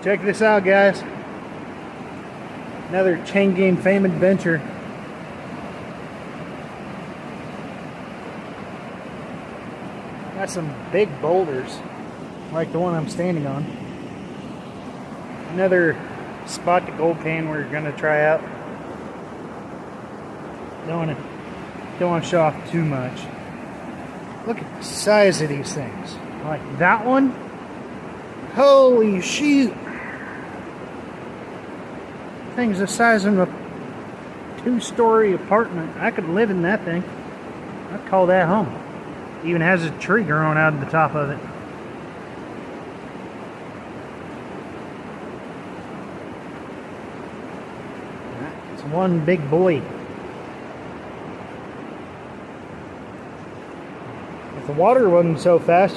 Check this out, guys. Another chain gang fame adventure. Got some big boulders, like the one I'm standing on. Another spot to gold pan we're gonna try out. Don't want to show off too much. Look at the size of these things. Like that one. Holy shoot! Thing's the size of a 2-story apartment. I could live in that thing. I'd call that home. Even has a tree growing out of the top of it. It's one big boy. If the water wasn't so fast,